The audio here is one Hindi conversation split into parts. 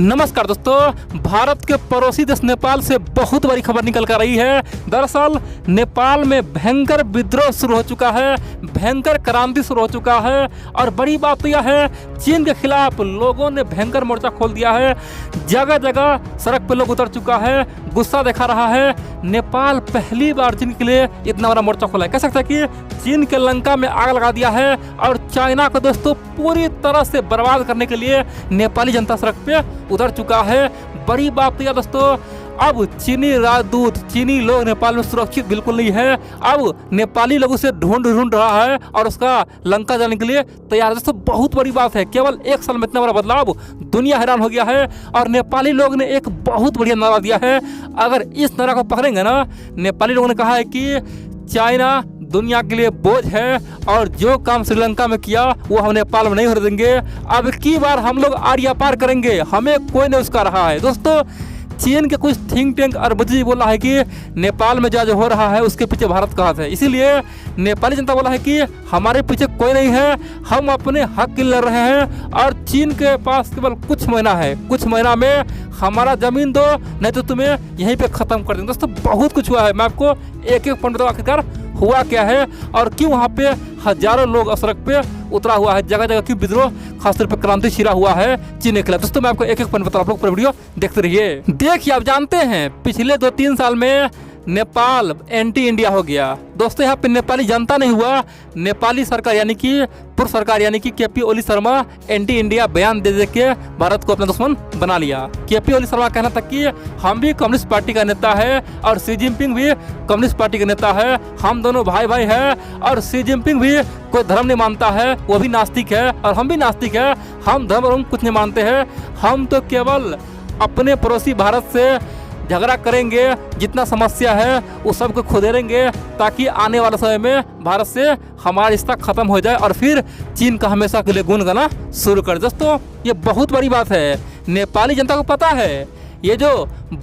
नमस्कार दोस्तों, भारत के पड़ोसी देश नेपाल से बहुत बड़ी खबर निकल कर रही है। दरअसल नेपाल में भयंकर विद्रोह शुरू हो चुका है, भयंकर क्रांति शुरू हो चुका है और बड़ी बात तो यह है, चीन के खिलाफ लोगों ने भयंकर मोर्चा खोल दिया है। जगह जगह सड़क पर लोग उतर चुका है, गुस्सा दिखा रहा है। नेपाल पहली बार चीन के लिए इतना बड़ा मोर्चा खोला है। कह सकते हैं कि चीन के लंका में आग लगा दिया है और चाइना को दोस्तों पूरी तरह से बर्बाद करने के लिए नेपाली जनता सड़क पे उतर चुका है। बड़ी बात तो यह दोस्तों, अब चीनी राजदूत, चीनी लोग नेपाल में सुरक्षित बिल्कुल नहीं है। अब नेपाली लोग उसे ढूंढ रहा है और उसका लंका जाने के लिए तैयार है। दोस्तों बहुत बड़ी बात है, केवल एक साल में इतना बड़ा बदलाव, दुनिया हैरान हो गया है। और नेपाली लोग ने एक बहुत बढ़िया नारा दिया है। अगर इस नारा को पकड़ेंगे ना, नेपाली लोगों ने कहा है कि चाइना दुनिया के लिए बोझ है और जो काम श्रीलंका में किया वो हम नेपाल में नहीं होने देंगे। अब की बार हम लोग आर्या पार करेंगे, हमें कोई नहीं उसका रहा है। दोस्तों चीन के कुछ थिंक टैंक और बुद्धि बोला है कि नेपाल में जो हो रहा है उसके पीछे भारत का हाथ है। इसीलिए नेपाली जनता बोला है कि हमारे पीछे कोई नहीं है, हम अपने हक के लिए लड़ रहे हैं और चीन के पास केवल कुछ महीना है, कुछ महीना में हमारा जमीन दो, नहीं तो तुम्हें यहीं पे खत्म कर देंगे। दोस्तों बहुत कुछ हुआ है, मैं आपको एक एक पॉइंट बताऊं आखिरकार हुआ क्या है और क्यों वहाँ पे हजारों लोग सड़क पे उतरा हुआ है। जगह जगह क्यों विद्रोह, खासतौर पे क्रांति छिड़ा हुआ है चीन के खिलाफ। दोस्तों मैं आपको एक एक पॉइंट बताऊं, आप लोग पूरा वीडियो देखते रहिए। देखिए आप जानते हैं पिछले 2-3 साल में नेपाल एंटी इंडिया हो गया। दोस्तों यहाँ पे नेपाली जनता नहीं हुआ, नेपाली सरकार यानी कि पूर्व सरकार यानी कि केपी ओली शर्मा एंटी इंडिया बयान दे के भारत को अपना दुश्मन बना लिया। केपी ओली शर्मा कहना था कि हम भी कम्युनिस्ट पार्टी का नेता है और शी जिनपिंग भी कम्युनिस्ट पार्टी का नेता है, हम दोनों भाई भाई हैं और शी जिनपिंग भी कोई धर्म नहीं मानता है, वो भी नास्तिक है और हम भी नास्तिक है, हम धर्म कुछ नहीं मानते हैं, हम तो केवल अपने पड़ोसी भारत से झगड़ा करेंगे, जितना समस्या है वो सब को खुदेरेंगे ताकि आने वाले समय में भारत से हमारा रिश्ता खत्म हो जाए और फिर चीन का हमेशा के लिए गुण गाना शुरू कर। दोस्तों ये बहुत बड़ी बात है, नेपाली जनता को पता है ये जो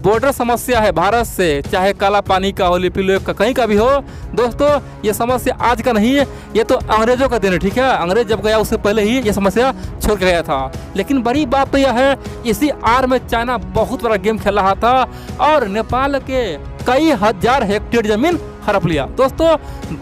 बॉर्डर समस्या है भारत से, चाहे काला पानी का हो, लिपिलो का, कहीं का भी हो। दोस्तों ये समस्या आज का नहीं है, ये तो अंग्रेजों का दिन है, ठीक है। अंग्रेज जब गया उससे पहले ही ये समस्या छोड़ के गया था। लेकिन बड़ी बात तो यह है, इसी आड़ में चाइना बहुत बड़ा गेम खेल रहा था और नेपाल के कई हजार हेक्टेयर जमीन हड़प लिया। दोस्तों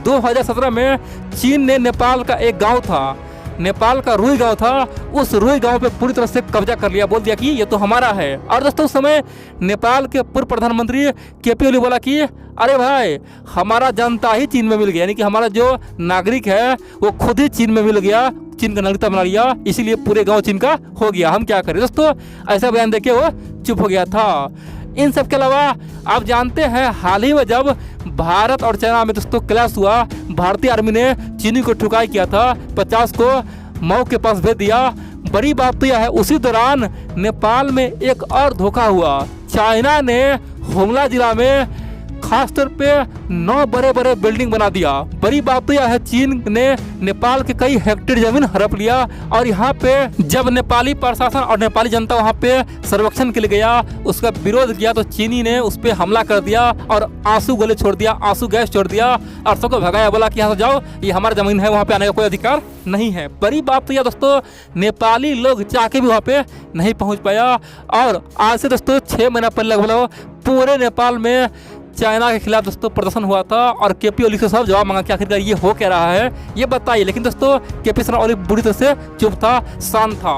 2017 में चीन ने नेपाल का एक गाँव था, नेपाल का रुई गांव था, उस रुई गांव पे पूरी तरह से कब्जा कर लिया, बोल दिया कि ये तो हमारा है। और दोस्तों उस समय नेपाल के पूर्व प्रधानमंत्री केपी ओली बोला कि अरे भाई हमारा जनता ही चीन में मिल गया, यानी कि हमारा जो नागरिक है वो खुद ही चीन में मिल गया, चीन का नागरिकता बना लिया, इसीलिए पूरे गाँव चीन का हो गया, हम क्या करें। दोस्तों ऐसा बयान देके वो चुप हो गया था। इन सब के अलावा आप जानते हैं हाल ही में जब भारत और चाइना में दोस्तों क्लैश हुआ, भारतीय आर्मी ने चीनी को ठुकाई किया था, 50 को मऊ के पास भेज दिया। बड़ी बात तो यह है उसी दौरान नेपाल में एक और धोखा हुआ, चाइना ने हुमला जिला में खासतौर पे 9 बड़े बड़े बिल्डिंग बना दिया। बड़ी बात तो यह है चीन ने नेपाल के कई हेक्टेयर जमीन हड़प लिया और यहाँ पे जब नेपाली प्रशासन और नेपाली जनता वहाँ पे सर्वेक्षण के लिए गया, उसका विरोध किया तो चीनी ने उस पर हमला कर दिया और आंसू गले छोड़ दिया, आंसू गैस छोड़ दिया और सबको भगाया, बोला कि यहाँ से जाओ, ये हमारी जमीन है, वहाँ पे आने का कोई अधिकार नहीं है। बड़ी बात तो यह दोस्तों, नेपाली लोग चाह के भी वहाँ पे नहीं पहुँच पाया और आज से दोस्तों 6 महीना पहले लगभग पूरे नेपाल में चाइना के खिलाफ दोस्तों प्रदर्शन हुआ था और केपी ओली से सब जवाब मांगा कि आखिरकार ये हो क्या रहा है, ये बताइए। लेकिन दोस्तों केपी शर्मा ओली बुरी तरह से चुप था, शांत था।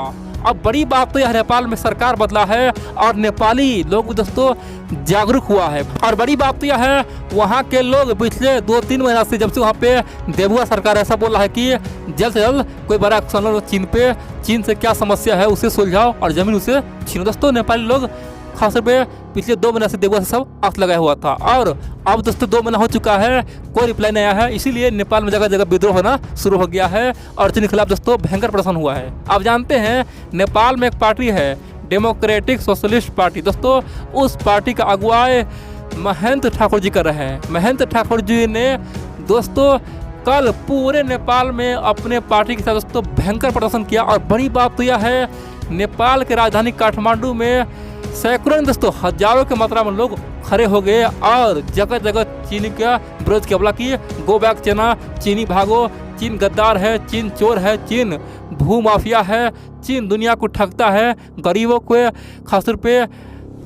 अब बड़ी बात तो यह नेपाल में सरकार बदला है और नेपाली लोग दोस्तों जागरूक हुआ है। और बड़ी बात तो यह है वहाँ के लोग पिछले 2-3 महीना से जब से वहाँ पे देबुआ सरकार ऐसा बोल रहा है कि जल्द से जल्द कोई बड़ा एक्शन लो चीन पे, चीन से क्या समस्या है उसे सुलझाओ और जमीन उसे छीनो। दोस्तों नेपाली लोग खासतौर पे पिछले 2 महीने से देबुआ से सब आंख लगाया हुआ था और अब दोस्तों 2 महीना हो चुका है, कोई रिप्लाई नहीं आया है। इसीलिए नेपाल में जगह जगह विद्रोह होना शुरू हो गया है और चीन के खिलाफ दोस्तों भयंकर प्रदर्शन हुआ है। आप जानते हैं नेपाल में एक पार्टी है डेमोक्रेटिक सोशलिस्ट पार्टी। दोस्तों उस पार्टी का अगुवाई महेंद्र ठाकुर जी कर रहे हैं। महेंद्र ठाकुर जी ने दोस्तों कल पूरे नेपाल में अपने पार्टी के साथ दोस्तों भयंकर प्रदर्शन किया और बड़ी बात तो यह है नेपाल के राजधानी काठमांडू में सैकड़ों दोस्तों हजारों की मात्रा में लोग खड़े हो गए और जगह जगह चीनी का विरोध किया, बोला कि गो बैक चाइना, चीनी भागो, चीन गद्दार है, चीन चोर है, चीन भू माफिया है। चीन दुनिया को ठगता है, गरीबों को खासतौर पे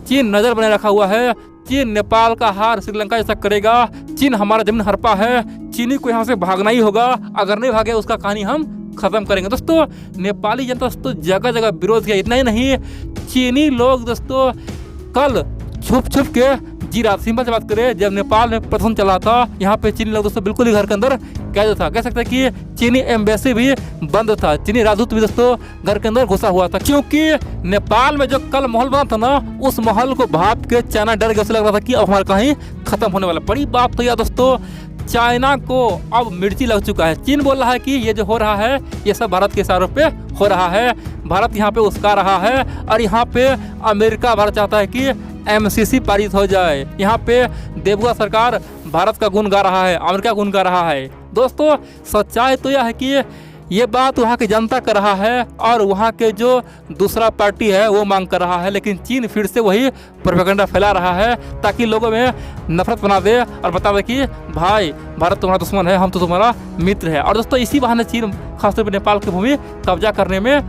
चीन नज़र बनाए रखा हुआ है। चीन नेपाल का हार श्रीलंका जैसा करेगा। चीन हमारा जमीन हड़पा है, चीनी को यहाँ से भागना ही होगा, अगर नहीं भागे उसका कहानी हम खत्म करेंगे। दोस्तों नेपाली जनता दोस्तों जगह जगह विरोध किया। इतना ही नहीं, चीनी लोग दोस्तों कल छुप छुप के जी रात सिंपल से बात करें, जब नेपाल में प्रदर्शन चला था, यहाँ पे चीनी लोग दोस्तों बिल्कुल ही घर के अंदर कैद था। कह सकते हैं कि चीनी एम्बेसी भी बंद था, चीनी राजदूत भी दोस्तों घर के अंदर घुसा हुआ था, क्योंकि नेपाल में जो कल माहौल बना था ना, उस माहौल को भाप के चाइना डर गया। उसे लग रहा था कि अब हमारा कहीं खत्म होने वाला। बड़ी बात तो यह दोस्तों, चाइना को अब मिर्ची लग चुका है। चीन बोल रहा है कि ये जो हो रहा है ये सब भारत के इशारों पे हो रहा है, भारत यहाँ पे उसका रहा है, और यहाँ पे अमेरिका भारत चाहता है कि MCC पारित हो जाए। यहाँ पे देवगुआ सरकार भारत का गुण गा रहा है, अमेरिका गुण गा रहा है। दोस्तों सच्चाई तो यह है कि ये बात वहाँ की जनता कर रहा है और वहाँ के जो दूसरा पार्टी है वो मांग कर रहा है, लेकिन चीन फिर से वही प्रोपेगेंडा फैला रहा है ताकि लोगों में नफरत बना दे और बता दे कि भाई भारत तुम्हारा दुश्मन है, हम तो तुम्हारा मित्र है। और दोस्तों इसी बहाने चीन खासतौर पर नेपाल की भूमि कब्जा करने में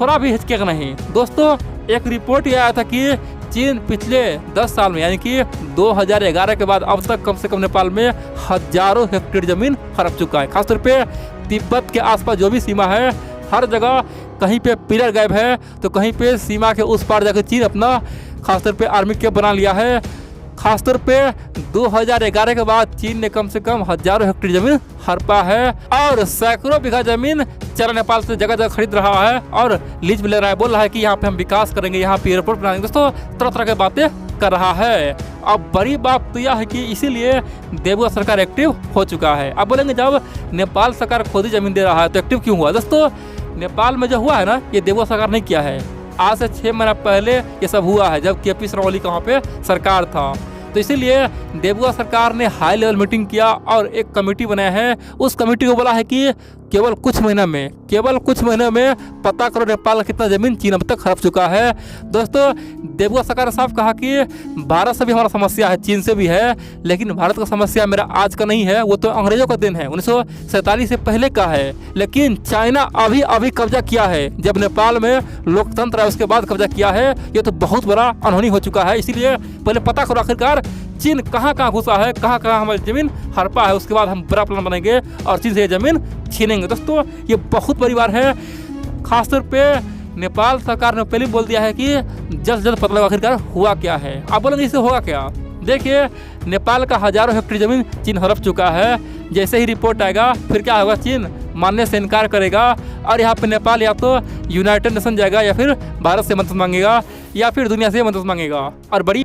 थोड़ा भी हिचकेगा नहीं। दोस्तों एक रिपोर्ट ये आया था कि चीन पिछले 10 साल में यानी कि 2011 के बाद अब तक कम से कम नेपाल में हजारों हेक्टेयर जमीन हड़प चुका है। खासतौर पे तिब्बत के आसपास जो भी सीमा है, हर जगह कहीं पे पिलर गायब है तो कहीं पे सीमा के उस पार जाकर चीन अपना खासतौर पे आर्मी कैंप बना लिया है। खासतौर पे 2011 के बाद चीन ने कम से कम हजारों हेक्टेयर जमीन हड़पा है और सैकड़ों बीघा जमीन चीन नेपाल से जगह जगह खरीद रहा है और लीज भी ले रहा है। बोल रहा है कि यहाँ पे हम विकास करेंगे, यहाँ पे एयरपोर्ट बनाएंगे। दोस्तों तरह तरह की बातें कर रहा है। अब बड़ी बात तो यह है कि इसीलिए देवगुआ सरकार एक्टिव हो चुका है। अब बोलेंगे जब नेपाल सरकार खुद ही जमीन दे रहा है तो एक्टिव क्यों हुआ? दोस्तों नेपाल में जो हुआ है ना, ये देवगुआ सरकार ने किया है। आज से 6 महीना पहले ये सब हुआ है जब KP शर्मा ओली का वहाँ पे सरकार था। तो इसीलिए देवगुआ सरकार ने हाई लेवल मीटिंग किया और एक कमेटी बनाया है। उस कमेटी को बोला है कि केवल कुछ महीने में पता करो नेपाल का कितना जमीन चीन अब तक हड़प चुका है। दोस्तों देवगुआ सरकार ने साफ कहा कि भारत से भी हमारा समस्या है, चीन से भी है, लेकिन भारत का समस्या मेरा आज का नहीं है, वो तो अंग्रेजों का दिन है, 1947 से पहले का है। लेकिन चाइना अभी कब्जा किया है, जब नेपाल में लोकतंत्र है उसके बाद कब्जा किया है। ये तो बहुत बड़ा अनहोनी हो चुका है। इसीलिए पहले पता करो आखिरकार चीन कहाँ घुसा है, कहाँ हमारी जमीन हड़पा है, उसके बाद हम बड़ा प्लान बनाएंगे और चीन से ये जमीन छीनेंगे। दोस्तों ये बहुत बड़ी बात है। खासतौर पे नेपाल सरकार ने पहले बोल दिया है कि जल्द से जल्द पता लगा आखिरकार हुआ क्या है। आप बोलेंगे इससे होगा क्या? देखिए नेपाल का हजारों हेक्टेयर जमीन चीन हड़प चुका है। जैसे ही रिपोर्ट आएगा फिर क्या होगा, चीन मानने से इनकार करेगा और यहाँ पे नेपाल या तो यूनाइटेड नेशन जाएगा या फिर भारत से मदद मांगेगा या फिर दुनिया से मदद मांगेगा। और बड़ी